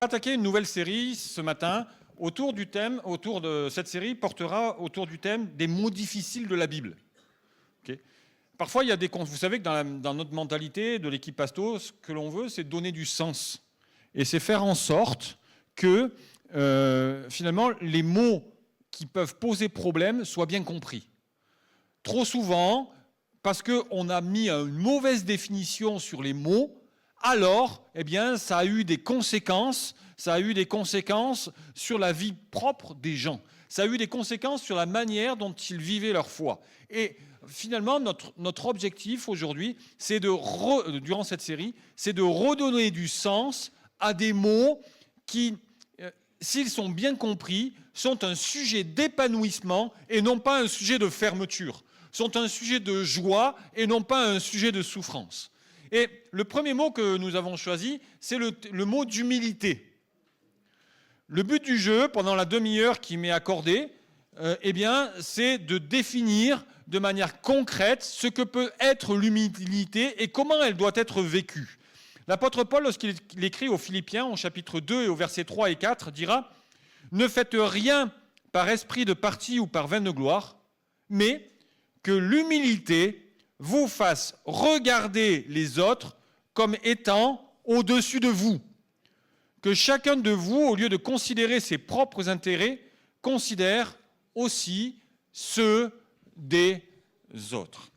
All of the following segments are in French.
attaquer une nouvelle série ce matin autour de cette série portera autour du thème des mots difficiles de la Bible. Okay. Parfois, il y a vous savez que dans notre mentalité de l'équipe Pasto, ce que l'on veut, c'est donner du sens. Et c'est faire en sorte que, finalement, les mots qui peuvent poser problème soient bien compris. Trop souvent, parce qu'on a mis une mauvaise définition sur les mots, alors, eh bien, ça a eu des conséquences sur la vie propre des gens. Ça a eu des conséquences sur la manière dont ils vivaient leur foi. Et finalement, notre objectif aujourd'hui, durant cette série, c'est de redonner du sens à des mots qui, s'ils sont bien compris, sont un sujet d'épanouissement et non pas un sujet de fermeture, sont un sujet de joie et non pas un sujet de souffrance. Et le premier mot que nous avons choisi, c'est le mot d'humilité. Le but du jeu, pendant la demi-heure qui m'est accordée, eh bien, c'est de définir de manière concrète ce que peut être l'humilité et comment elle doit être vécue. L'apôtre Paul, lorsqu'il écrit aux Philippiens, au chapitre 2 et au versets 3 et 4, dira « Ne faites rien par esprit de parti ou par vaine gloire, mais que l'humilité vous fasse regarder les autres comme étant au-dessus de vous. Que chacun de vous, au lieu de considérer ses propres intérêts, considère aussi ceux des autres. »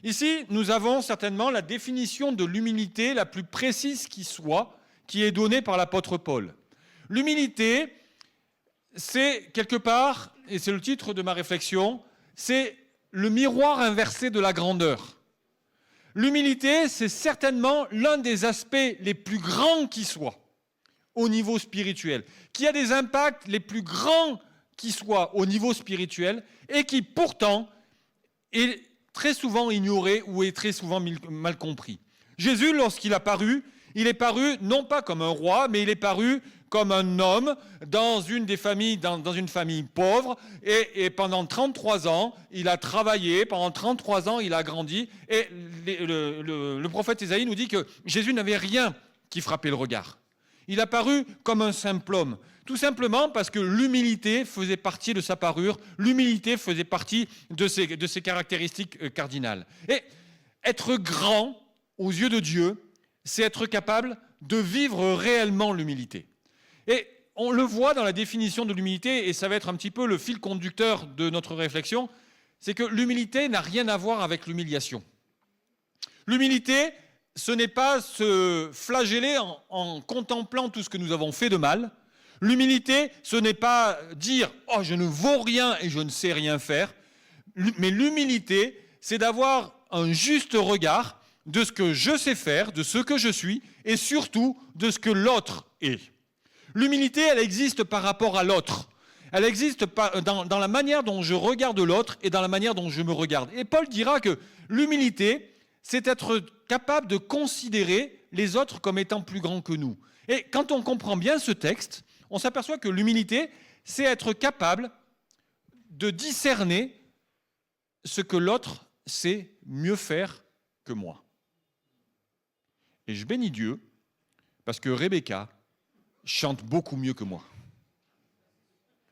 Ici, nous avons certainement la définition de l'humilité la plus précise qui soit, qui est donnée par l'apôtre Paul. L'humilité, c'est quelque part, et c'est le titre de ma réflexion, c'est le miroir inversé de la grandeur. L'humilité, c'est certainement l'un des aspects les plus grands qui soient au niveau spirituel, qui a des impacts les plus grands qui soient au niveau spirituel et qui pourtant est très souvent ignoré ou est très souvent mal compris. Jésus, lorsqu'il a paru, il est paru non pas comme un roi, mais il est paru comme un homme dans une famille pauvre. Et pendant 33 ans, il a travaillé, pendant 33 ans, il a grandi. Et le prophète Ésaïe nous dit que Jésus n'avait rien qui frappait le regard. Il a paru comme un simple homme, tout simplement parce que l'humilité faisait partie de sa parure, l'humilité faisait partie de ses caractéristiques cardinales. Et être grand aux yeux de Dieu, c'est être capable de vivre réellement l'humilité. Et on le voit dans la définition de l'humilité, et ça va être un petit peu le fil conducteur de notre réflexion, c'est que l'humilité n'a rien à voir avec l'humiliation. L'humilité, ce n'est pas se flageller en contemplant tout ce que nous avons fait de mal. L'humilité, ce n'est pas dire « Oh, je ne vaux rien et je ne sais rien faire ». Mais l'humilité, c'est d'avoir un juste regard de ce que je sais faire, de ce que je suis, et surtout de ce que l'autre est. L'humilité, elle existe par rapport à l'autre. Elle existe dans la manière dont je regarde l'autre et dans la manière dont je me regarde. Et Paul dira que l'humilité, c'est être capable de considérer les autres comme étant plus grands que nous. Et quand on comprend bien ce texte, on s'aperçoit que l'humilité, c'est être capable de discerner ce que l'autre sait mieux faire que moi. Et je bénis Dieu parce que Rebecca chante beaucoup mieux que moi.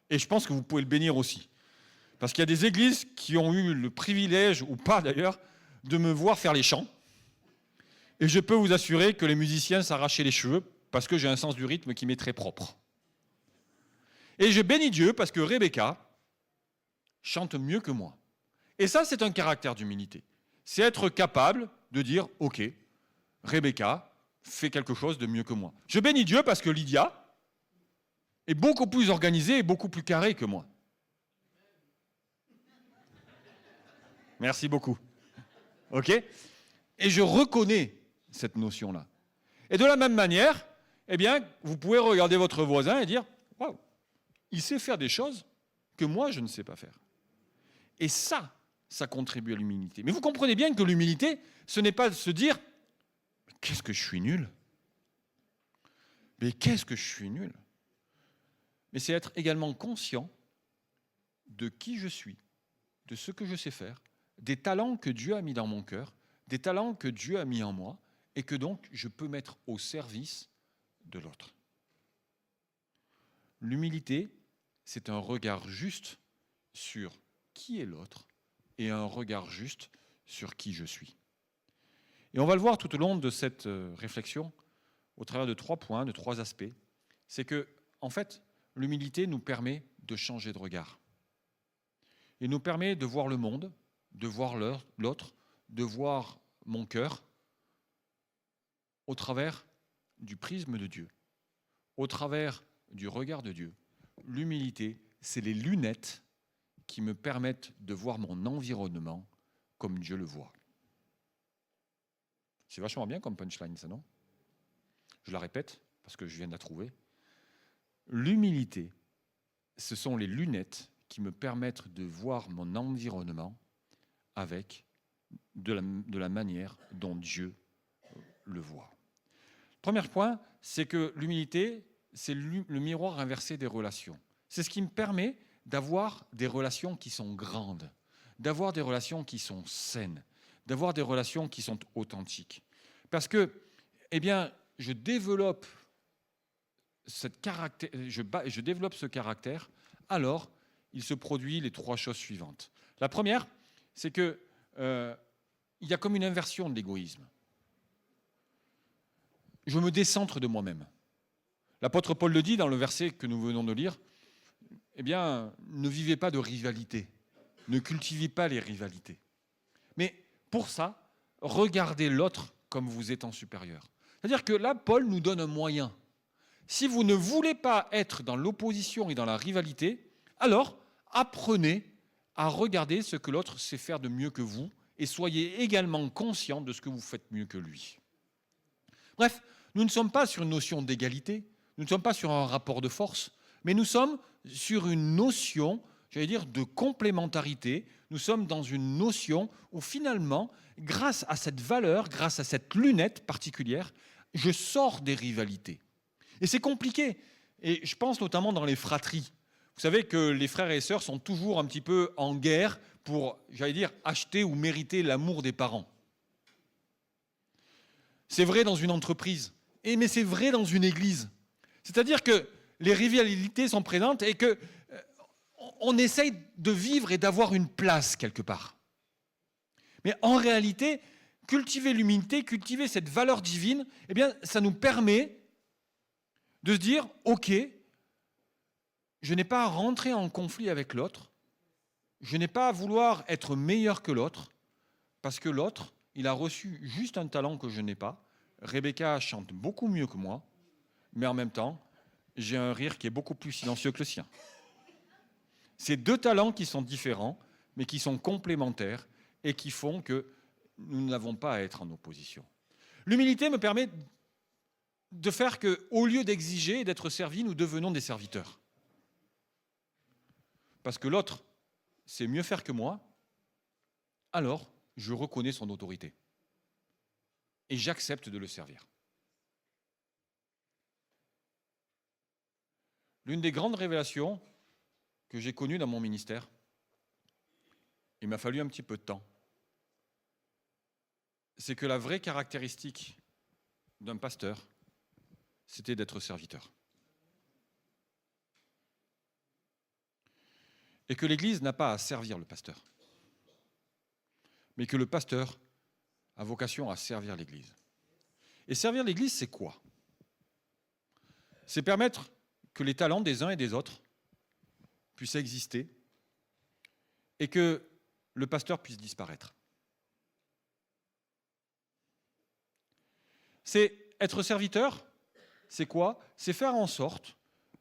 Et je pense que vous pouvez le bénir aussi. Parce qu'il y a des églises qui ont eu le privilège, ou pas d'ailleurs, de me voir faire les chants. Et je peux vous assurer que les musiciens s'arrachaient les cheveux parce que j'ai un sens du rythme qui m'est très propre. Et je bénis Dieu parce que Rebecca chante mieux que moi. Et ça, c'est un caractère d'humilité. C'est être capable de dire « Ok, Rebecca fait quelque chose de mieux que moi. » Je bénis Dieu parce que Lydia est beaucoup plus organisée et beaucoup plus carrée que moi. Merci beaucoup. Ok ? Et je reconnais cette notion-là. Et de la même manière, eh bien, vous pouvez regarder votre voisin et dire « Waouh, il sait faire des choses que moi, je ne sais pas faire. » Et ça contribue à l'humilité. Mais vous comprenez bien que l'humilité, ce n'est pas de se dire « Qu'est-ce que je suis nul !» Mais qu'est-ce que je suis nul ! Mais c'est être également conscient de qui je suis, de ce que je sais faire, des talents que Dieu a mis dans mon cœur, des talents que Dieu a mis en moi, et que donc je peux mettre au service de l'autre. L'humilité, c'est un regard juste sur qui est l'autre et un regard juste sur qui je suis. Et on va le voir tout au long de cette réflexion, au travers de 3 points, de 3 aspects. C'est que, en fait, l'humilité nous permet de changer de regard. Il nous permet de voir le monde, de voir l'autre, de voir mon cœur au travers du prisme de Dieu, au travers du regard de Dieu. L'humilité, c'est les lunettes qui me permettent de voir mon environnement comme Dieu le voit. C'est vachement bien comme punchline, ça, non? Je la répète, parce que je viens de la trouver. L'humilité, ce sont les lunettes qui me permettent de voir mon environnement avec de la manière dont Dieu le voit. Premier point, c'est que l'humilité, c'est le miroir inversé des relations. C'est ce qui me permet d'avoir des relations qui sont grandes, d'avoir des relations qui sont saines, d'avoir des relations qui sont authentiques. Parce que, eh bien, je développe ce caractère, alors il se produit les 3 choses suivantes. La première, c'est qu'il y a comme une inversion de l'égoïsme. Je me décentre de moi-même. L'apôtre Paul le dit dans le verset que nous venons de lire, eh bien, ne vivez pas de rivalité, ne cultivez pas les rivalités. Mais pour ça, regardez l'autre comme vous étant supérieur. C'est-à-dire que là, Paul nous donne un moyen. Si vous ne voulez pas être dans l'opposition et dans la rivalité, alors apprenez à regarder ce que l'autre sait faire de mieux que vous et soyez également conscient de ce que vous faites mieux que lui. Bref, nous ne sommes pas sur une notion d'égalité, nous ne sommes pas sur un rapport de force, mais nous sommes sur une notion, j'allais dire, de complémentarité. Nous sommes dans une notion où finalement, grâce à cette valeur, grâce à cette lunette particulière, je sors des rivalités. Et c'est compliqué. Et je pense notamment dans les fratries. Vous savez que les frères et sœurs sont toujours un petit peu en guerre pour, j'allais dire, acheter ou mériter l'amour des parents. C'est vrai dans une entreprise, mais c'est vrai dans une église. C'est-à-dire que les rivalités sont présentes et qu'on essaye de vivre et d'avoir une place quelque part. Mais en réalité, cultiver l'humilité, cultiver cette valeur divine, eh bien, ça nous permet de se dire, ok, je n'ai pas à rentrer en conflit avec l'autre, je n'ai pas à vouloir être meilleur que l'autre, parce que l'autre, il a reçu juste un talent que je n'ai pas. Rebecca chante beaucoup mieux que moi, mais en même temps, j'ai un rire qui est beaucoup plus silencieux que le sien. C'est 2 talents qui sont différents, mais qui sont complémentaires et qui font que nous n'avons pas à être en opposition. L'humilité me permet de faire qu'au lieu d'exiger et d'être servi, nous devenons des serviteurs. Parce que l'autre sait mieux faire que moi, alors je reconnais son autorité. Et j'accepte de le servir. L'une des grandes révélations que j'ai connues dans mon ministère, il m'a fallu un petit peu de temps, c'est que la vraie caractéristique d'un pasteur, c'était d'être serviteur. Et que l'Église n'a pas à servir le pasteur, mais que le pasteur a vocation à servir l'Église. Et servir l'Église, c'est quoi? C'est permettre que les talents des uns et des autres puissent exister et que le pasteur puisse disparaître. C'est être serviteur, c'est quoi? C'est faire en sorte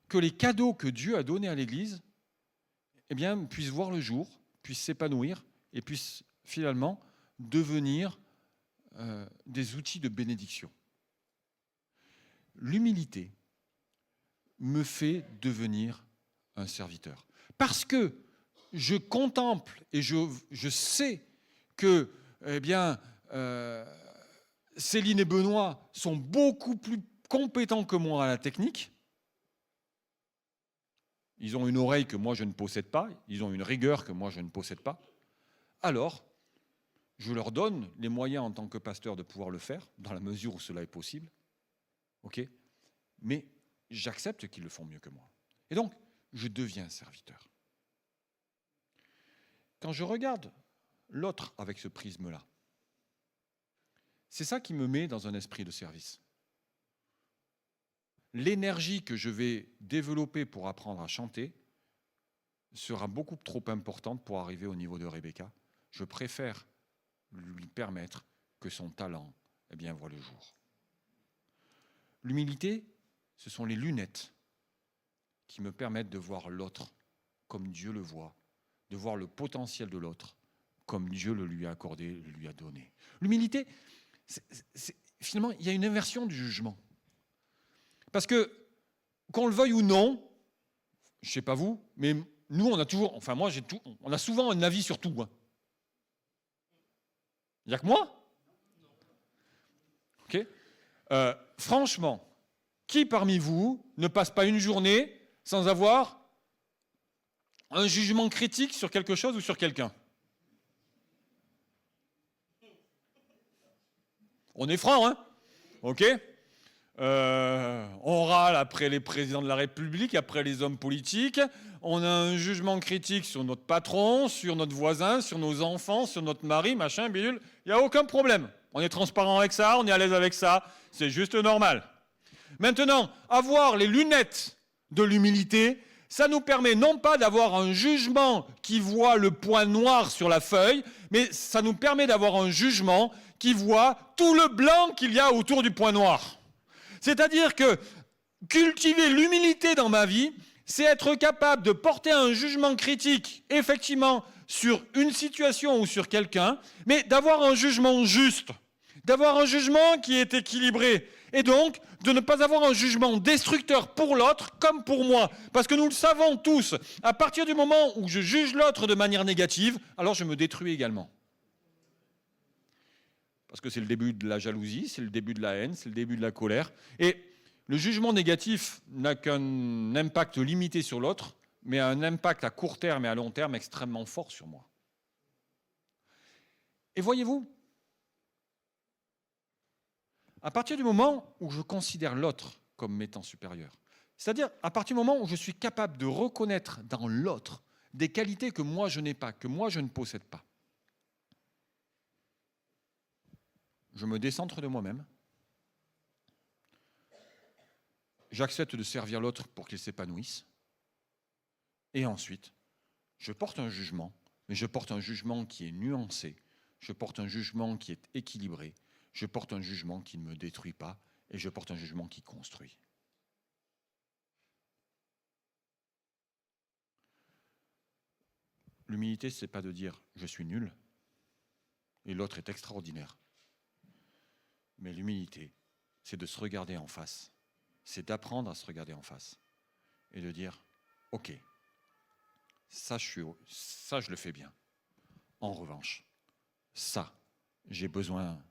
que les cadeaux que Dieu a donnés à l'Église, eh bien, puissent voir le jour, puissent s'épanouir et puissent finalement devenir des outils de bénédiction. L'humilité me fait devenir un serviteur. Parce que je contemple et je sais que eh bien, Céline et Benoît sont beaucoup plus compétents que moi à la technique. Ils ont une oreille que moi je ne possède pas, ils ont une rigueur que moi je ne possède pas. Alors, je leur donne les moyens en tant que pasteur de pouvoir le faire, dans la mesure où cela est possible. Ok ? Mais j'accepte qu'ils le font mieux que moi. Et donc, je deviens serviteur. Quand je regarde l'autre avec ce prisme-là, c'est ça qui me met dans un esprit de service. L'énergie que je vais développer pour apprendre à chanter sera beaucoup trop importante pour arriver au niveau de Rebecca. Je préfère lui permettre que son talent voit le jour. L'humilité, ce sont les lunettes qui me permettent de voir l'autre comme Dieu le voit, de voir le potentiel de l'autre comme Dieu le lui a accordé, le lui a donné. L'humilité, finalement, il y a une inversion du jugement. Parce que, qu'on le veuille ou non, je ne sais pas vous, mais nous, on a toujours, enfin moi, on a souvent un avis sur tout. Hein. Il n'y a que moi ? Ok. Franchement, qui parmi vous ne passe pas une journée sans avoir un jugement critique sur quelque chose ou sur quelqu'un ? On est franc, hein ? Ok ? On râle après les présidents de la République, après les hommes politiques. On a un jugement critique sur notre patron, sur notre voisin, sur nos enfants, sur notre mari, machin, bidule. Il n'y a aucun problème. On est transparent avec ça, on est à l'aise avec ça. C'est juste normal. Maintenant, avoir les lunettes de l'humilité, ça nous permet non pas d'avoir un jugement qui voit le point noir sur la feuille, mais ça nous permet d'avoir un jugement qui voit tout le blanc qu'il y a autour du point noir. C'est-à-dire que cultiver l'humilité dans ma vie, c'est être capable de porter un jugement critique, effectivement, sur une situation ou sur quelqu'un, mais d'avoir un jugement juste, d'avoir un jugement qui est équilibré, et donc de ne pas avoir un jugement destructeur pour l'autre comme pour moi. Parce que nous le savons tous, à partir du moment où je juge l'autre de manière négative, alors je me détruis également. Parce que c'est le début de la jalousie, c'est le début de la haine, c'est le début de la colère. Et le jugement négatif n'a qu'un impact limité sur l'autre, mais un impact à court terme et à long terme extrêmement fort sur moi. Et voyez-vous, à partir du moment où je considère l'autre comme m'étant supérieur, c'est-à-dire à partir du moment où je suis capable de reconnaître dans l'autre des qualités que moi je n'ai pas, que moi je ne possède pas, je me décentre de moi-même, j'accepte de servir l'autre pour qu'il s'épanouisse, et ensuite, je porte un jugement, mais je porte un jugement qui est nuancé, je porte un jugement qui est équilibré, je porte un jugement qui ne me détruit pas, et je porte un jugement qui construit. L'humilité, ce n'est pas de dire « je suis nul » et l'autre est extraordinaire. Mais l'humilité, c'est de se regarder en face. C'est d'apprendre à se regarder en face. Et de dire, ok, ça je le fais bien. En revanche, ça, j'ai besoin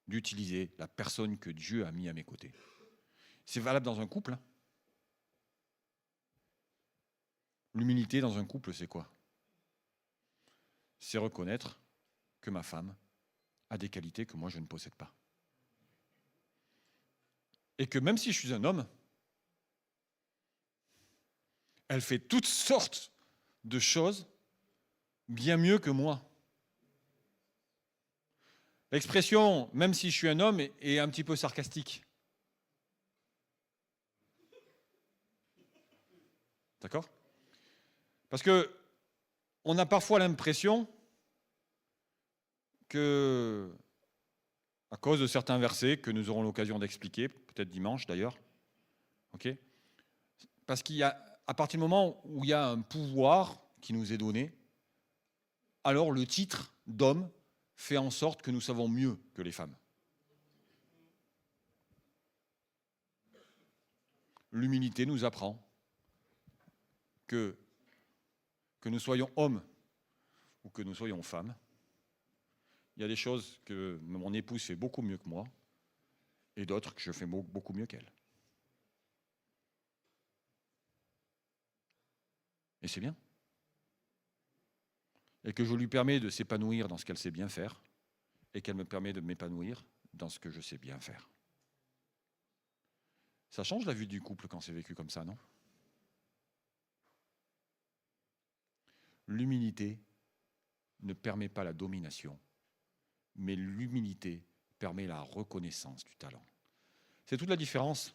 d'utiliser la personne que Dieu a mis à mes côtés. C'est valable dans un couple. Hein. L'humilité dans un couple, c'est quoi ? C'est reconnaître que ma femme a des qualités que moi je ne possède pas. Et que même si je suis un homme, elle fait toutes sortes de choses bien mieux que moi. L'expression « même si je suis un homme » est un petit peu sarcastique. D'accord ? Parce que on a parfois l'impression que, à cause de certains versets que nous aurons l'occasion d'expliquer, peut-être dimanche d'ailleurs, okay, parce qu'il y a, à partir du moment où il y a un pouvoir qui nous est donné, alors le titre d'homme fait en sorte que nous savons mieux que les femmes. L'humilité nous apprend que nous soyons hommes ou que nous soyons femmes, il y a des choses que mon épouse fait beaucoup mieux que moi et d'autres que je fais beaucoup mieux qu'elle. Et c'est bien. Et que je lui permets de s'épanouir dans ce qu'elle sait bien faire et qu'elle me permet de m'épanouir dans ce que je sais bien faire. Ça change la vie du couple quand c'est vécu comme ça, non ? L'humilité ne permet pas la domination, mais l'humilité permet la reconnaissance du talent. C'est toute la différence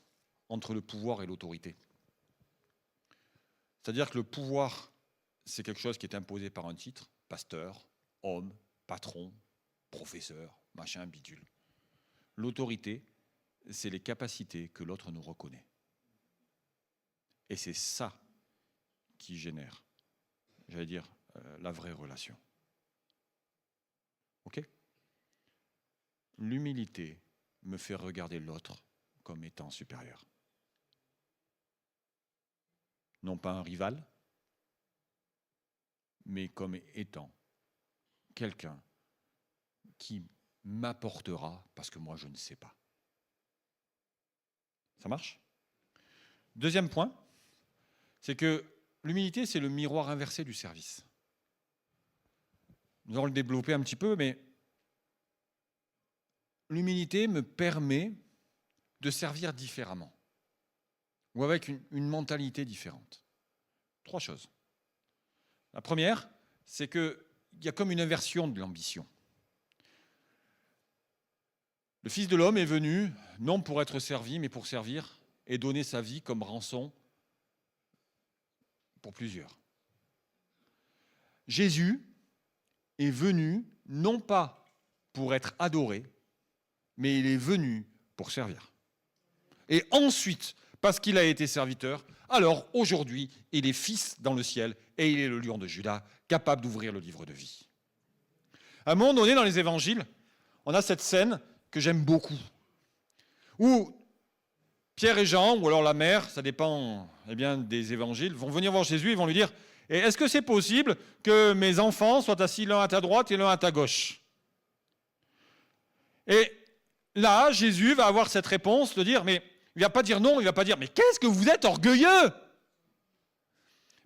entre le pouvoir et l'autorité. C'est-à-dire que le pouvoir, c'est quelque chose qui est imposé par un titre, pasteur, homme, patron, professeur, machin, bidule. L'autorité, c'est les capacités que l'autre nous reconnaît. Et c'est ça qui génère, j'allais dire, la vraie relation. Ok ? L'humilité me fait regarder l'autre comme étant supérieur. Non pas un rival, mais comme étant quelqu'un qui m'apportera parce que moi je ne sais pas. Ça marche ? Deuxième point, c'est que l'humilité, c'est le miroir inversé du service. Nous allons le développer un petit peu, mais l'humilité me permet de servir différemment ou avec une mentalité différente. 3 choses. La première, c'est qu'il y a comme une inversion de l'ambition. Le Fils de l'homme est venu, non pour être servi, mais pour servir et donner sa vie comme rançon pour plusieurs. Jésus est venu, non pas pour être adoré, mais il est venu pour servir. Et ensuite, parce qu'il a été serviteur, alors aujourd'hui, il est fils dans le ciel et il est le lion de Juda, capable d'ouvrir le livre de vie. À un moment donné, dans les évangiles, on a cette scène que j'aime beaucoup, où Pierre et Jean, ou alors la mère, ça dépend des évangiles, vont venir voir Jésus et vont lui dire « Est-ce que c'est possible que mes enfants soient assis l'un à ta droite et l'un à ta gauche ?» Et là, Jésus va avoir cette réponse de dire « Mais il ne va pas dire non, il ne va pas dire « Mais qu'est-ce que vous êtes orgueilleux !»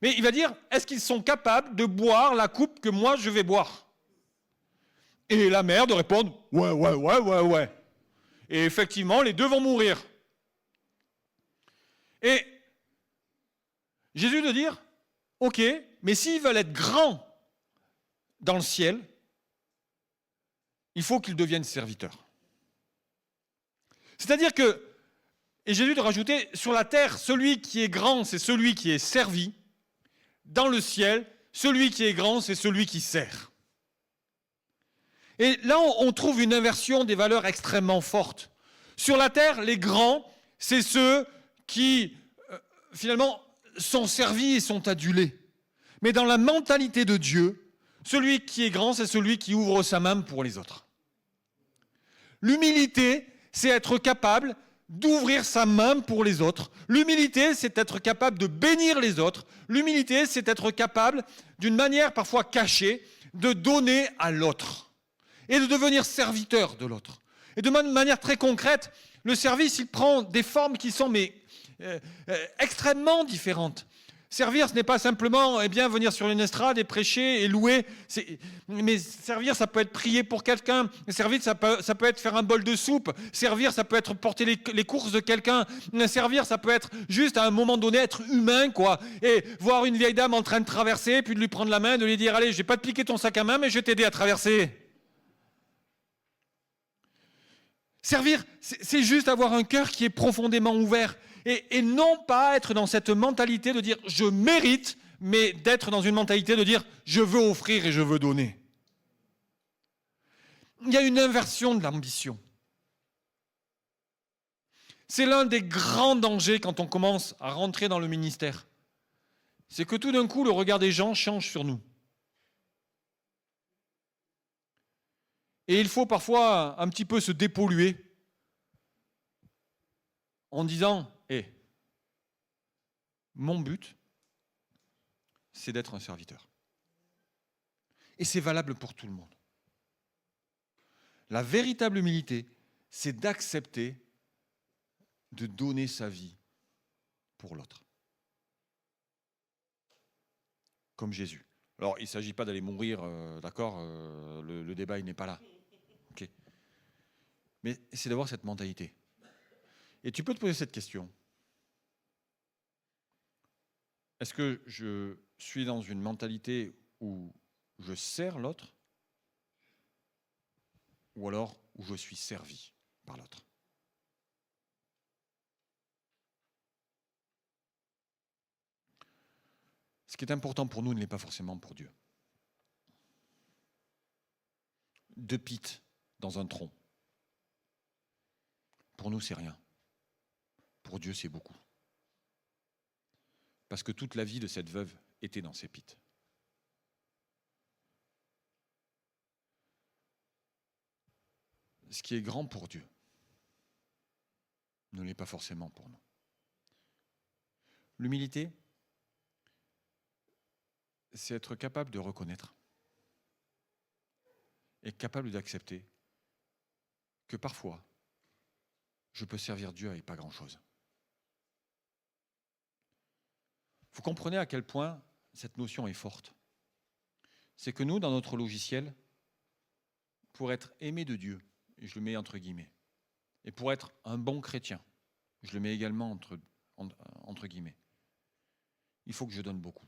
Mais il va dire « Est-ce qu'ils sont capables de boire la coupe que moi je vais boire ?» Et la mère de répondre « Ouais. » Et effectivement, les deux vont mourir. Et Jésus de dire « Ok, mais s'ils veulent être grands dans le ciel, il faut qu'ils deviennent serviteurs. » C'est-à-dire que, et Jésus de rajouter, sur la terre, celui qui est grand, c'est celui qui est servi. Dans le ciel, celui qui est grand, c'est celui qui sert. Et là, on trouve une inversion des valeurs extrêmement forte. Sur la terre, les grands, c'est ceux qui, finalement, sont servis et sont adulés. Mais dans la mentalité de Dieu, celui qui est grand, c'est celui qui ouvre sa main pour les autres. L'humilité, c'est être capable d'ouvrir sa main pour les autres. L'humilité, c'est être capable de bénir les autres. L'humilité, c'est être capable, d'une manière parfois cachée, de donner à l'autre et de devenir serviteur de l'autre. Et de manière très concrète, le service, il prend des formes qui sont extrêmement différentes. Servir, ce n'est pas simplement venir sur une estrade et prêcher et louer. Mais servir, ça peut être prier pour quelqu'un. Servir, ça peut être faire un bol de soupe. Servir, ça peut être porter les courses de quelqu'un. Servir, ça peut être juste à un moment donné être humain, quoi. Et voir une vieille dame en train de traverser, puis de lui prendre la main, de lui dire « Allez, je vais pas te piquer ton sac à main, mais je vais t'aider à traverser. » Servir, c'est juste avoir un cœur qui est profondément ouvert. Et non pas être dans cette mentalité de dire « je mérite », mais d'être dans une mentalité de dire « je veux offrir et je veux donner ». Il y a une inversion de l'ambition. C'est l'un des grands dangers quand on commence à rentrer dans le ministère. C'est que tout d'un coup, le regard des gens change sur nous. Et il faut parfois un petit peu se dépolluer en disant mon but, c'est d'être un serviteur. Et c'est valable pour tout le monde. La véritable humilité, c'est d'accepter de donner sa vie pour l'autre. Comme Jésus. Alors, il ne s'agit pas d'aller mourir, d'accord, le débat, il n'est pas là. Okay. Mais c'est d'avoir cette mentalité. Et tu peux te poser cette question. Est-ce que je suis dans une mentalité où je sers l'autre ou alors où je suis servi par l'autre. Ce qui est important pour nous ne l'est pas forcément pour Dieu. 2 pites dans un tronc. Pour nous, c'est rien. Pour Dieu, c'est beaucoup. Parce que toute la vie de cette veuve était dans ces pites. Ce qui est grand pour Dieu ne l'est pas forcément pour nous. L'humilité, c'est être capable de reconnaître et capable d'accepter que parfois, je peux servir Dieu avec pas grand-chose. Vous comprenez à quel point cette notion est forte. C'est que nous, dans notre logiciel, pour être aimé de Dieu, et je le mets entre guillemets, et pour être un bon chrétien, je le mets également entre guillemets, il faut que je donne beaucoup.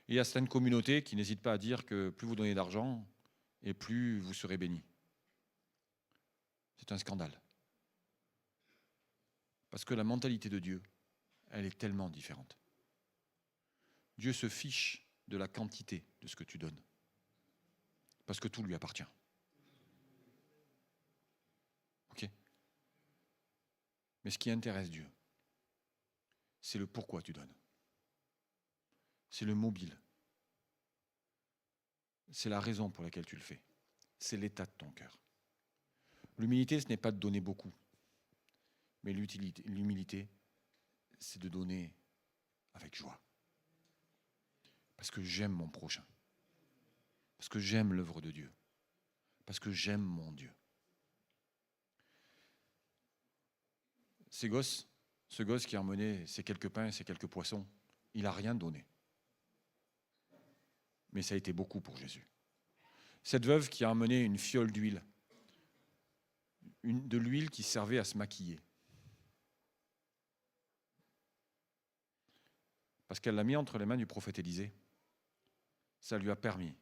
Et il y a certaines communautés qui n'hésitent pas à dire que plus vous donnez d'argent, et plus vous serez bénis. C'est un scandale. Parce que la mentalité de Dieu, elle est tellement différente. Dieu se fiche de la quantité de ce que tu donnes. Parce que tout lui appartient. Ok ? Mais ce qui intéresse Dieu, c'est le pourquoi tu donnes. C'est le mobile. C'est la raison pour laquelle tu le fais. C'est l'état de ton cœur. L'humilité, ce n'est pas de donner beaucoup. Mais l'humilité, c'est de donner avec joie. Parce que j'aime mon prochain. Parce que j'aime l'œuvre de Dieu. Parce que j'aime mon Dieu. Ce gosse qui a emmené ces quelques pains et ces quelques poissons, il n'a rien donné. Mais ça a été beaucoup pour Jésus. Cette veuve qui a emmené une fiole d'huile, de l'huile qui servait à se maquiller. Parce qu'elle l'a mis entre les mains du prophète Élisée. Ça lui a permis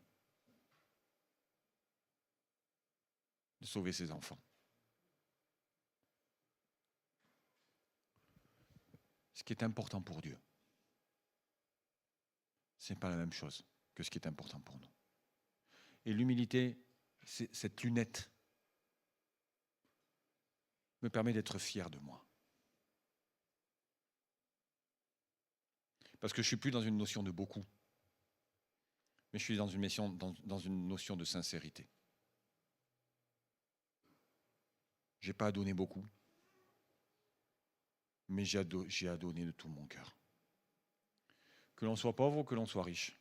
de sauver ses enfants. Ce qui est important pour Dieu, ce n'est pas la même chose que ce qui est important pour nous. Et l'humilité, cette lunette, me permet d'être fier de moi. Parce que je ne suis plus dans une notion de beaucoup, mais je suis dans une notion de sincérité. Je n'ai pas à donner beaucoup, mais j'ai à donner de tout mon cœur. Que l'on soit pauvre ou que l'on soit riche,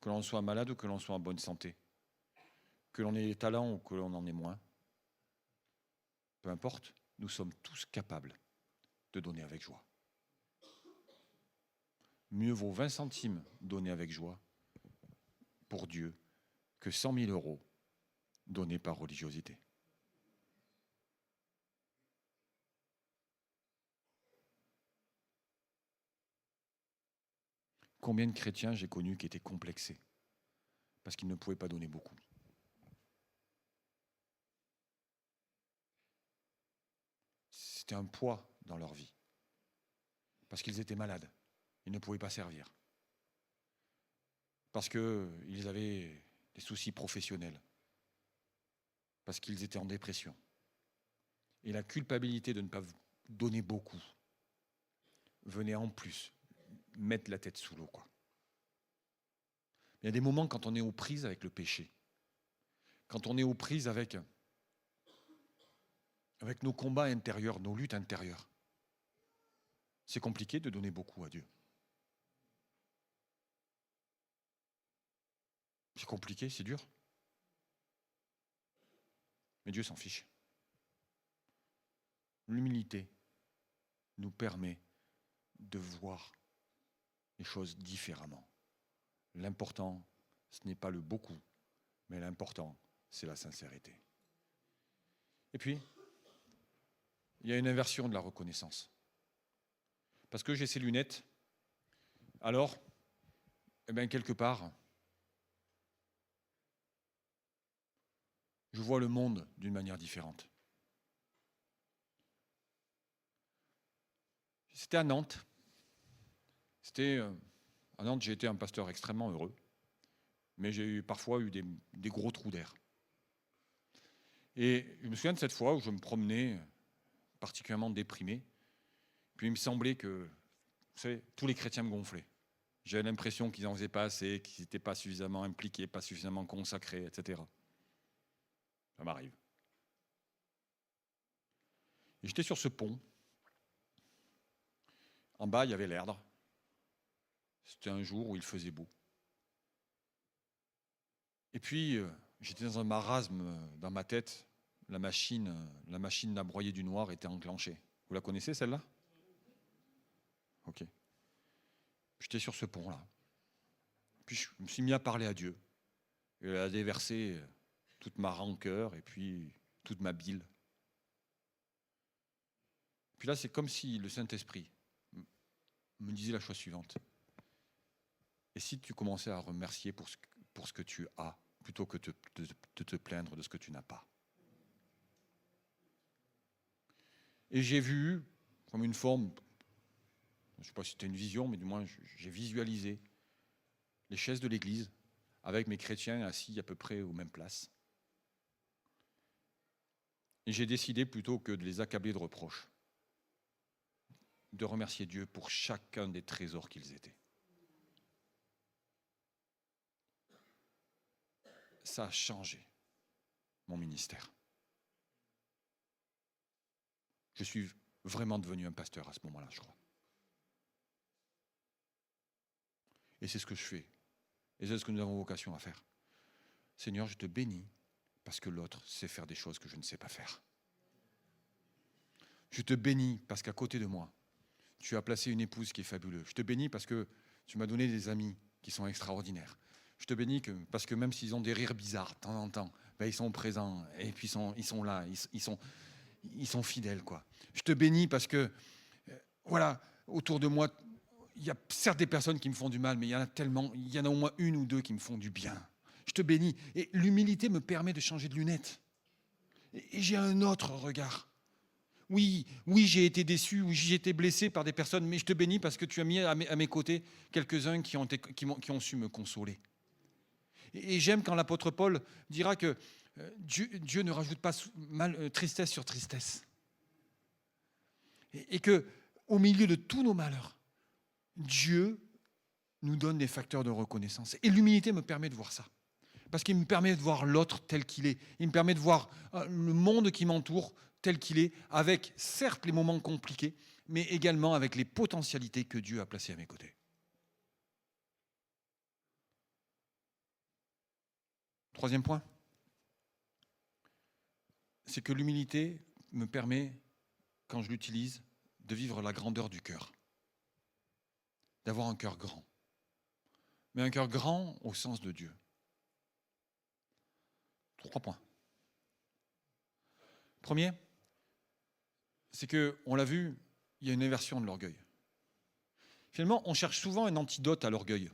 que l'on soit malade ou que l'on soit en bonne santé, que l'on ait des talents ou que l'on en ait moins, peu importe, nous sommes tous capables de donner avec joie. Mieux vaut 20 centimes donnés avec joie pour Dieu que 100 000 euros donnés par religiosité. Combien de chrétiens j'ai connus qui étaient complexés parce qu'ils ne pouvaient pas donner beaucoup. C'était un poids dans leur vie parce qu'ils étaient malades, ils ne pouvaient pas servir, parce qu'ils avaient des soucis professionnels, parce qu'ils étaient en dépression. Et la culpabilité de ne pas donner beaucoup venait en plus mettre la tête sous l'eau, quoi. Il y a des moments quand on est aux prises avec le péché, quand on est aux prises avec nos combats intérieurs, nos luttes intérieures. C'est compliqué de donner beaucoup à Dieu. C'est compliqué, c'est dur. Mais Dieu s'en fiche. L'humilité nous permet de voir les choses différemment. L'important, ce n'est pas le beaucoup, mais l'important, c'est la sincérité. Et puis, il y a une inversion de la reconnaissance. Parce que j'ai ces lunettes, alors Eh bien, quelque part, je vois le monde d'une manière différente. C'était à Nantes. À Nantes, j'ai été un pasteur extrêmement heureux, mais j'ai parfois eu des gros trous d'air. Et je me souviens de cette fois où je me promenais particulièrement déprimé, puis il me semblait que, vous savez, tous les chrétiens me gonflaient. J'avais l'impression qu'ils n'en faisaient pas assez, qu'ils n'étaient pas suffisamment impliqués, pas suffisamment consacrés, etc. Ça m'arrive. Et j'étais sur ce pont. En bas, il y avait l'Erdre. C'était un jour où il faisait beau. Et puis, j'étais dans un marasme dans ma tête. La machine à broyer du noir était enclenchée. Vous la connaissez, celle-là? Ok. J'étais sur ce pont-là. Puis je me suis mis à parler à Dieu. Et à déverser toute ma rancœur et puis toute ma bile. Puis là, c'est comme si le Saint-Esprit me disait la chose suivante. Et si tu commençais à remercier pour ce que tu as, plutôt que de te plaindre de ce que tu n'as pas. Et j'ai vu, comme une forme, je ne sais pas si c'était une vision, mais du moins j'ai visualisé les chaises de l'église avec mes chrétiens assis à peu près aux mêmes places. Et j'ai décidé, plutôt que de les accabler de reproches, de remercier Dieu pour chacun des trésors qu'ils étaient. Ça a changé mon ministère. Je suis vraiment devenu un pasteur à ce moment-là, je crois. Et c'est ce que je fais. Et c'est ce que nous avons vocation à faire. Seigneur, je te bénis parce que l'autre sait faire des choses que je ne sais pas faire. Je te bénis parce qu'à côté de moi, tu as placé une épouse qui est fabuleuse. Je te bénis parce que tu m'as donné des amis qui sont extraordinaires. Je te bénis parce que même s'ils ont des rires bizarres de temps en temps, ben ils sont présents et puis ils sont là, ils sont fidèles, quoi. Je te bénis parce que, voilà, autour de moi, il y a certes des personnes qui me font du mal, mais il y en a tellement, il y en a au moins une ou deux qui me font du bien. Je te bénis. Et l'humilité me permet de changer de lunettes. Et j'ai un autre regard. Oui, j'ai été déçu, oui, j'ai été blessé par des personnes, mais je te bénis parce que tu as mis à mes côtés quelques-uns qui ont su me consoler. Et j'aime quand l'apôtre Paul dira que Dieu ne rajoute pas tristesse sur tristesse. Et que, au milieu de tous nos malheurs, Dieu nous donne des facteurs de reconnaissance. Et l'humilité me permet de voir ça. Parce qu'il me permet de voir l'autre tel qu'il est. Il me permet de voir le monde qui m'entoure tel qu'il est, avec certes les moments compliqués, mais également avec les potentialités que Dieu a placées à mes côtés. Troisième point, c'est que l'humilité me permet, quand je l'utilise, de vivre la grandeur du cœur. D'avoir un cœur grand. Mais un cœur grand au sens de Dieu. 3 points. Premier, c'est que, on l'a vu, il y a une inversion de l'orgueil. Finalement, on cherche souvent un antidote à l'orgueil.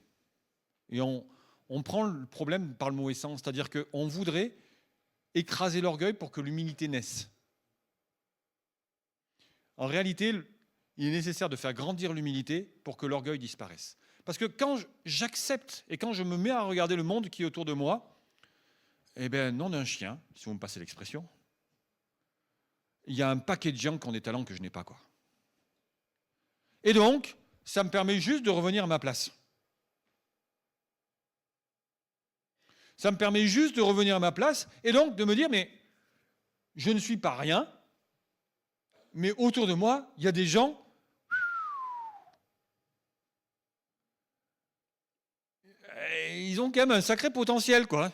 Et on prend le problème par le mauvais sens, c'est-à-dire qu'on voudrait écraser l'orgueil pour que l'humilité naisse. En réalité, il est nécessaire de faire grandir l'humilité pour que l'orgueil disparaisse. Parce que quand j'accepte et quand je me mets à regarder le monde qui est autour de moi, eh bien, nom d'un chien, si vous me passez l'expression, il y a un paquet de gens qui ont des talents que je n'ai pas, quoi. Et donc, ça me permet juste de revenir à ma place. Ça me permet juste de revenir à ma place et donc de me dire, mais je ne suis pas rien, mais autour de moi, il y a des gens, ils ont quand même un sacré potentiel, quoi.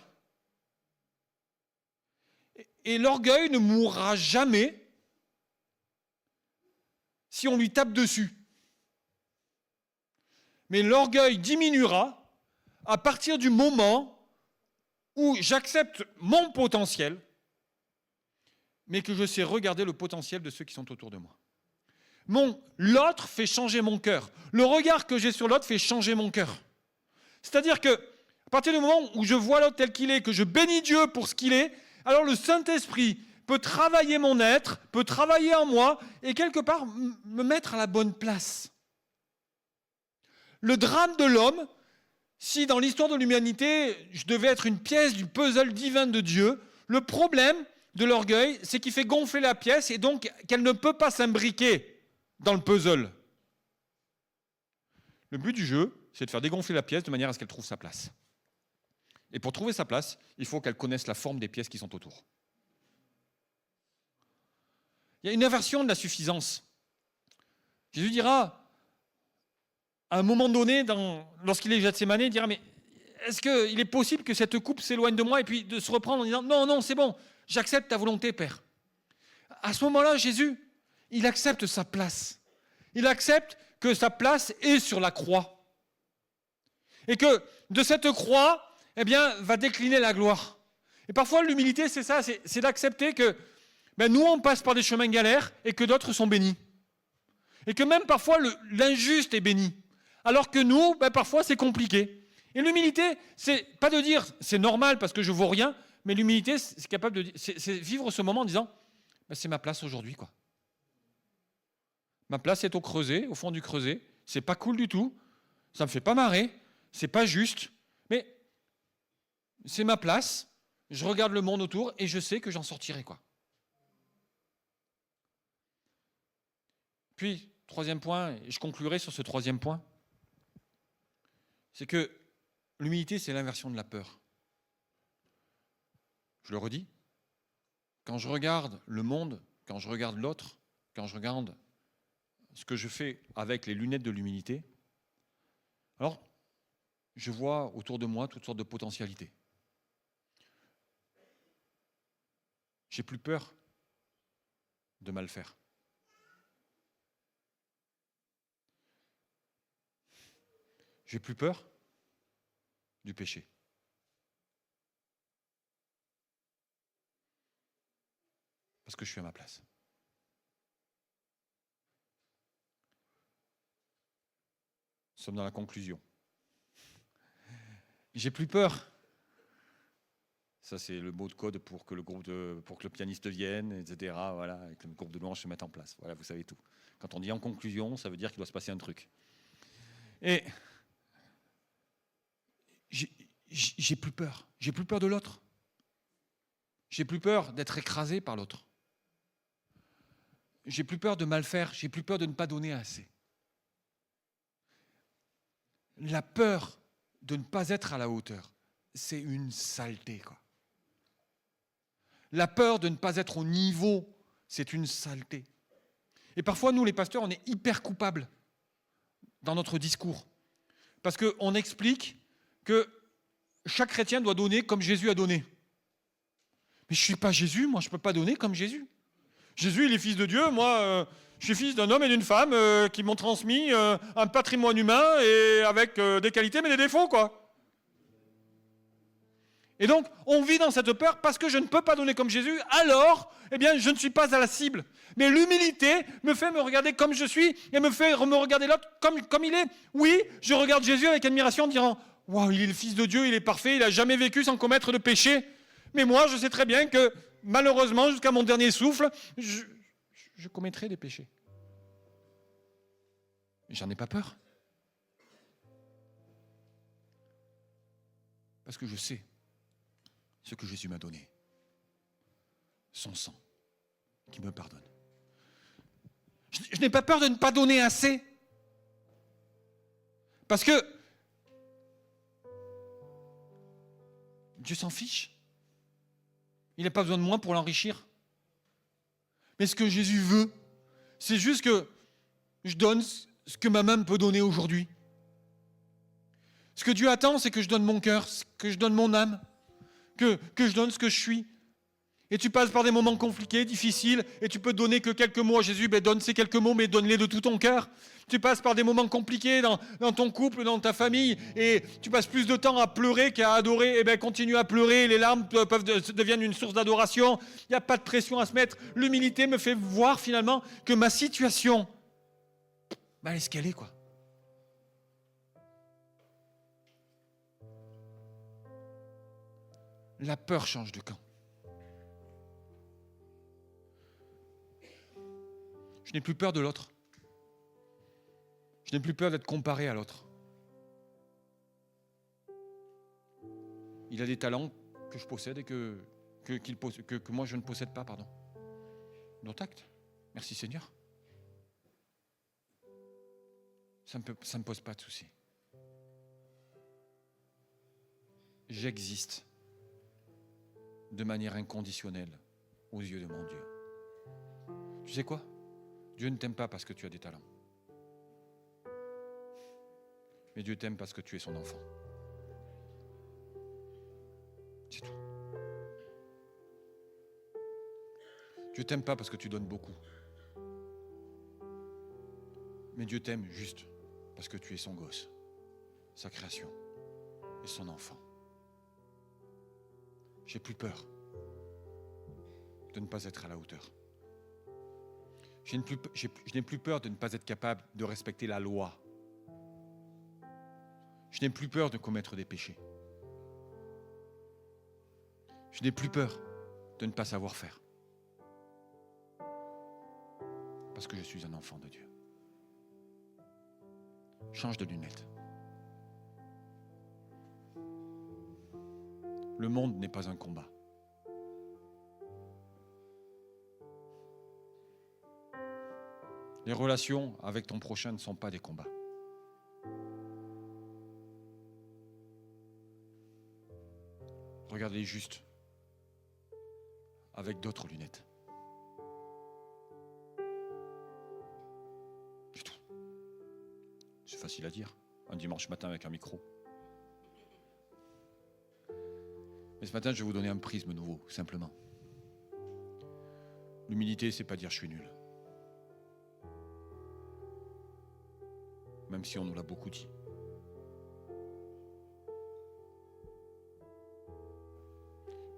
Et l'orgueil ne mourra jamais si on lui tape dessus. Mais l'orgueil diminuera à partir du moment où j'accepte mon potentiel, mais que je sais regarder le potentiel de ceux qui sont autour de moi. L'autre fait changer mon cœur. Le regard que j'ai sur l'autre fait changer mon cœur. C'est-à-dire que à partir du moment où je vois l'autre tel qu'il est, que je bénis Dieu pour ce qu'il est, alors le Saint-Esprit peut travailler mon être, peut travailler en moi et quelque part me mettre à la bonne place. Le drame de l'homme, si dans l'histoire de l'humanité, je devais être une pièce du puzzle divin de Dieu, le problème de l'orgueil, c'est qu'il fait gonfler la pièce et donc qu'elle ne peut pas s'imbriquer dans le puzzle. Le but du jeu, c'est de faire dégonfler la pièce de manière à ce qu'elle trouve sa place. Et pour trouver sa place, il faut qu'elle connaisse la forme des pièces qui sont autour. Il y a une inversion de la suffisance. Jésus dira, à un moment donné, lorsqu'il est Gethsémane, il dira, mais est-ce qu'il est possible que cette coupe s'éloigne de moi et puis de se reprendre en disant, non, c'est bon, j'accepte ta volonté, Père. À ce moment-là, Jésus, il accepte sa place. Il accepte que sa place est sur la croix. Et que de cette croix, va décliner la gloire. Et parfois, l'humilité, c'est ça, c'est d'accepter que nous, on passe par des chemins galères et que d'autres sont bénis. Et que même parfois, l'injuste est béni. Alors que nous, parfois, c'est compliqué. Et l'humilité, c'est pas de dire c'est normal parce que je vaux rien, mais l'humilité, c'est capable de dire, c'est vivre ce moment en disant c'est ma place aujourd'hui, quoi. Ma place est au creuset, au fond du creuset. C'est pas cool du tout. Ça me fait pas marrer. C'est pas juste. Mais c'est ma place. Je regarde le monde autour et je sais que j'en sortirai, quoi. Puis, troisième point, et je conclurai sur ce troisième point, c'est que l'humilité, c'est l'inversion de la peur. Je le redis, quand je regarde le monde, quand je regarde l'autre, quand je regarde ce que je fais avec les lunettes de l'humilité, alors je vois autour de moi toutes sortes de potentialités. J'ai plus peur de mal faire. J'ai plus peur du péché. Parce que je suis à ma place. Nous sommes dans la conclusion. J'ai plus peur. Ça, c'est le mot de code pour que le pianiste vienne, etc. Voilà, et que le groupe de louange se mette en place. Voilà, vous savez tout. Quand on dit en conclusion, ça veut dire qu'il doit se passer un truc. Et j'ai plus peur. J'ai plus peur de l'autre. J'ai plus peur d'être écrasé par l'autre. J'ai plus peur de mal faire. J'ai plus peur de ne pas donner assez. La peur de ne pas être à la hauteur, c'est une saleté, quoi. La peur de ne pas être au niveau, c'est une saleté. Et parfois, nous, les pasteurs, on est hyper coupables dans notre discours. Parce qu'on explique que chaque chrétien doit donner comme Jésus a donné. Mais je ne suis pas Jésus, moi, je ne peux pas donner comme Jésus. Jésus, il est fils de Dieu, moi, je suis fils d'un homme et d'une femme qui m'ont transmis un patrimoine humain et avec des qualités mais des défauts, quoi. Et donc, on vit dans cette peur parce que je ne peux pas donner comme Jésus, alors, je ne suis pas à la cible. Mais l'humilité me fait me regarder comme je suis et me fait me regarder l'autre comme il est. Oui, je regarde Jésus avec admiration en disant « Waouh, il est le Fils de Dieu, il est parfait, il n'a jamais vécu sans commettre de péché. » Mais moi, je sais très bien que, malheureusement, jusqu'à mon dernier souffle, je commettrai des péchés. Mais j'en ai pas peur. Parce que je sais ce que Jésus m'a donné. Son sang qui me pardonne. Je n'ai pas peur de ne pas donner assez. Parce que Dieu s'en fiche. Il n'a pas besoin de moi pour l'enrichir. Mais ce que Jésus veut, c'est juste que je donne ce que ma main peut donner aujourd'hui. Ce que Dieu attend, c'est que je donne mon cœur, que je donne mon âme, que je donne ce que je suis. Et tu passes par des moments compliqués, difficiles, et tu peux donner que quelques mots à Jésus, donne ces quelques mots, mais donne-les de tout ton cœur. Tu passes par des moments compliqués dans ton couple, dans ta famille, et tu passes plus de temps à pleurer qu'à adorer, continue à pleurer, les larmes deviennent une source d'adoration, il n'y a pas de pression à se mettre. L'humilité me fait voir finalement que ma situation, elle est ce qu'elle est, quoi. La peur change de camp. Je n'ai plus peur de l'autre. Je n'ai plus peur d'être comparé à l'autre. Il a des talents que je possède et que moi je ne possède pas, pardon. Dont acte. Merci Seigneur. Ça me pose pas de soucis. J'existe de manière inconditionnelle aux yeux de mon Dieu. Tu sais quoi? Dieu ne t'aime pas parce que tu as des talents. Mais Dieu t'aime parce que tu es son enfant. C'est tout. Dieu t'aime pas parce que tu donnes beaucoup. Mais Dieu t'aime juste parce que tu es son gosse, sa création et son enfant. J'ai plus peur de ne pas être à la hauteur. Je n'ai plus peur de ne pas être capable de respecter la loi. Je n'ai plus peur de commettre des péchés. Je n'ai plus peur de ne pas savoir faire. Parce que je suis un enfant de Dieu. Change de lunettes. Le monde n'est pas un combat. Les relations avec ton prochain ne sont pas des combats. Regarde-les juste avec d'autres lunettes. C'est tout. C'est facile à dire, un dimanche matin avec un micro. Mais ce matin, je vais vous donner un prisme nouveau, simplement. L'humilité, c'est pas dire je suis nul. Même si on nous l'a beaucoup dit.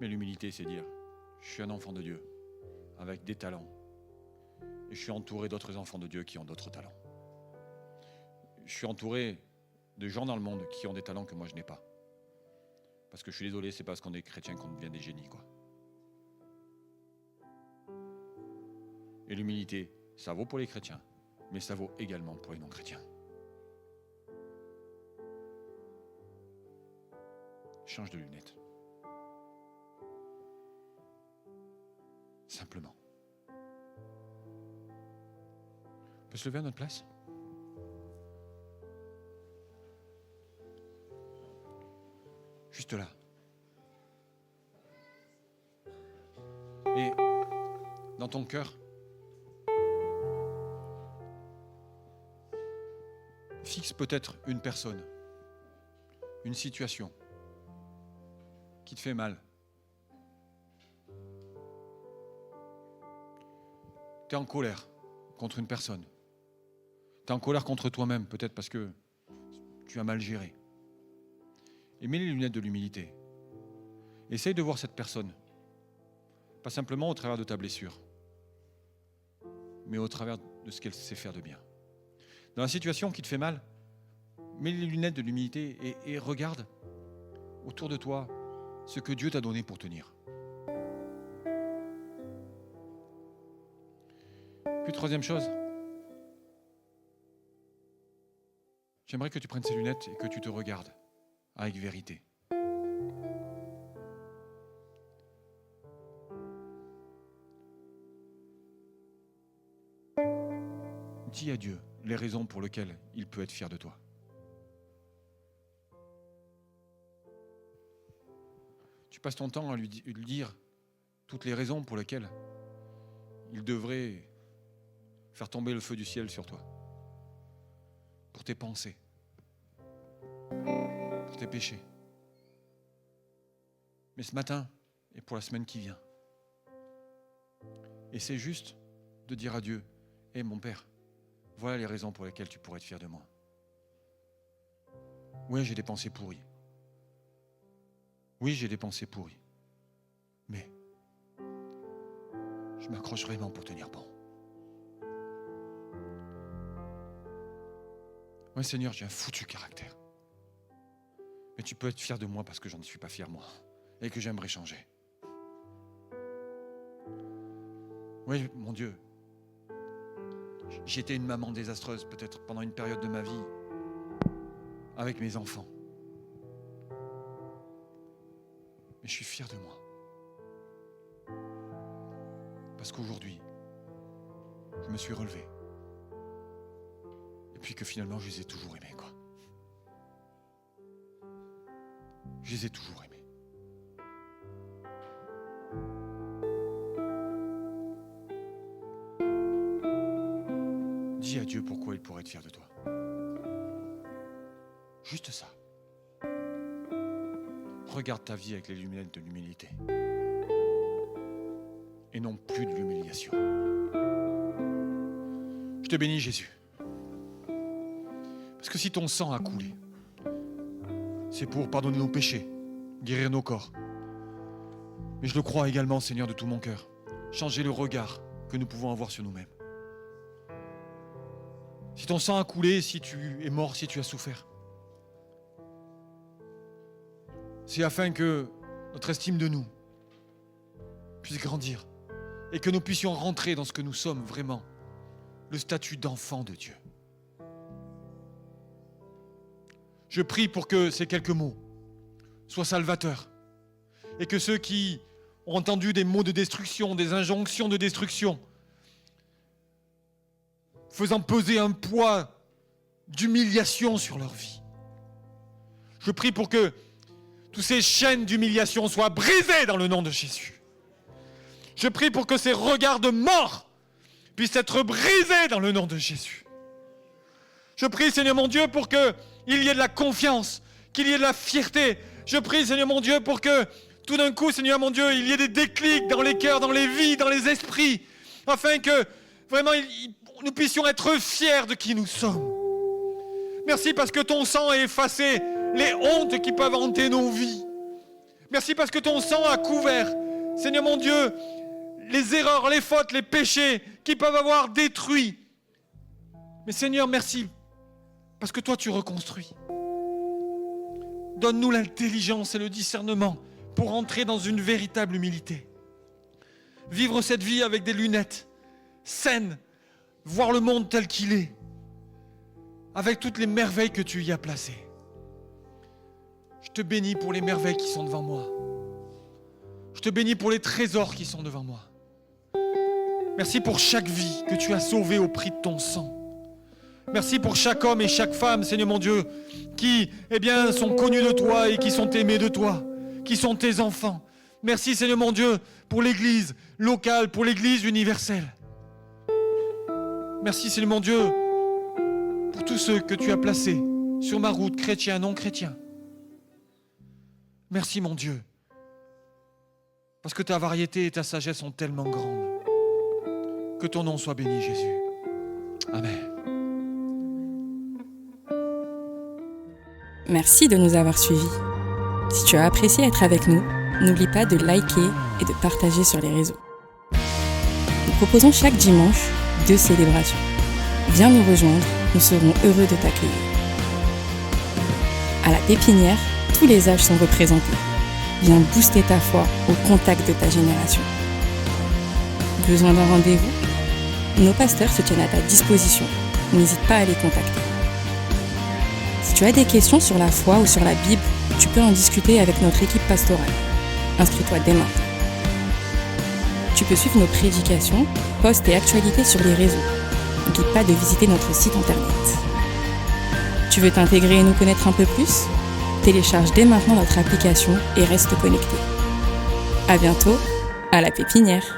Mais l'humilité, c'est dire je suis un enfant de Dieu avec des talents. Et je suis entouré d'autres enfants de Dieu qui ont d'autres talents. Je suis entouré de gens dans le monde qui ont des talents que moi je n'ai pas. Parce que je suis désolé, c'est parce qu'on est chrétien qu'on devient des génies, quoi. Et l'humilité, ça vaut pour les chrétiens, mais ça vaut également pour les non-chrétiens. Change de lunettes. Simplement. On peut se lever à notre place? Juste là. Et dans ton cœur, fixe peut-être une personne, une situation qui te fait mal. Tu es en colère contre une personne. Tu es en colère contre toi-même, peut-être parce que tu as mal géré. Et mets les lunettes de l'humilité. Essaye de voir cette personne, pas simplement au travers de ta blessure, mais au travers de ce qu'elle sait faire de bien. Dans la situation qui te fait mal, mets les lunettes de l'humilité et regarde autour de toi ce que Dieu t'a donné pour tenir. Puis troisième chose, j'aimerais que tu prennes ces lunettes et que tu te regardes avec vérité. Dis à Dieu les raisons pour lesquelles il peut être fier de toi. Tu passes ton temps à lui dire toutes les raisons pour lesquelles il devrait faire tomber le feu du ciel sur toi. Pour tes pensées. Pour tes péchés. Mais ce matin et pour la semaine qui vient, essaie juste de dire à Dieu, hé mon Père, voilà les raisons pour lesquelles tu pourrais être fier de moi. Oui, j'ai des pensées pourries. Oui, j'ai des pensées pourries. Mais je m'accroche vraiment pour tenir bon. Oui, Seigneur, j'ai un foutu caractère. Mais tu peux être fier de moi parce que j'en suis pas fier, moi. et que j'aimerais changer. Oui, mon Dieu, j'étais une maman désastreuse peut-être pendant une période de ma vie avec mes enfants. Mais je suis fier de moi. Parce qu'aujourd'hui, je me suis relevé. Et puis que finalement, je les ai toujours aimés, quoi. Je les ai toujours aimés. Dis à Dieu pourquoi il pourrait être fier de toi. Juste ça. Regarde ta vie avec les lunettes de l'humilité. Et non plus de l'humiliation. Je te bénis, Jésus. Parce que si ton sang a coulé, c'est pour pardonner nos péchés, guérir nos corps. Mais je le crois également, Seigneur, de tout mon cœur. Changer le regard que nous pouvons avoir sur nous-mêmes. Si ton sang a coulé, si tu es mort, si tu as souffert, c'est afin que notre estime de nous puisse grandir et que nous puissions rentrer dans ce que nous sommes vraiment, le statut d'enfant de Dieu. Je prie pour que ces quelques mots soient salvateurs et que ceux qui ont entendu des mots de destruction, des injonctions de destruction, faisant peser un poids d'humiliation sur leur vie. Je prie pour que toutes ces chaînes d'humiliation soient brisées dans le nom de Jésus. Je prie pour que ces regards de mort puissent être brisés dans le nom de Jésus. Je prie, Seigneur mon Dieu, pour qu'il y ait de la confiance, qu'il y ait de la fierté. Je prie, Seigneur mon Dieu, pour que tout d'un coup, Seigneur mon Dieu, il y ait des déclics dans les cœurs, dans les vies, dans les esprits, afin que vraiment nous puissions être fiers de qui nous sommes. Merci parce que ton sang a effacé les hontes qui peuvent hanter nos vies. Merci parce que ton sang a couvert, Seigneur mon Dieu, les erreurs, les fautes, les péchés qui peuvent avoir détruit. Mais Seigneur, merci parce que toi tu reconstruis. Donne-nous l'intelligence et le discernement pour entrer dans une véritable humilité. Vivre cette vie avec des lunettes saines, voir le monde tel qu'il est, avec toutes les merveilles que tu y as placées. Je te bénis pour les merveilles qui sont devant moi. Je te bénis pour les trésors qui sont devant moi. Merci pour chaque vie que tu as sauvée au prix de ton sang. Merci pour chaque homme et chaque femme, Seigneur mon Dieu, qui sont connus de toi et qui sont aimés de toi, qui sont tes enfants. Merci, Seigneur mon Dieu, pour l'Église locale, pour l'Église universelle. Merci, Seigneur mon Dieu, pour tous ceux que tu as placés sur ma route, chrétiens, non chrétiens. Merci, mon Dieu, parce que ta variété et ta sagesse sont tellement grandes. Que ton nom soit béni, Jésus. Amen. Merci de nous avoir suivis. Si tu as apprécié être avec nous, n'oublie pas de liker et de partager sur les réseaux. Nous proposons chaque dimanche 2 célébrations. Viens nous rejoindre, nous serons heureux de t'accueillir. À la Pépinière, tous les âges sont représentés. Viens booster ta foi au contact de ta génération. Besoin d'un rendez-vous ? Nos pasteurs se tiennent à ta disposition. N'hésite pas à les contacter. Si tu as des questions sur la foi ou sur la Bible, tu peux en discuter avec notre équipe pastorale. Inscris-toi dès maintenant. Tu peux suivre nos prédications, posts et actualités sur les réseaux. Ne doute pas de visiter notre site internet. Tu veux t'intégrer et nous connaître un peu plus ? Télécharge dès maintenant notre application et reste connecté. À bientôt, à la Pépinière.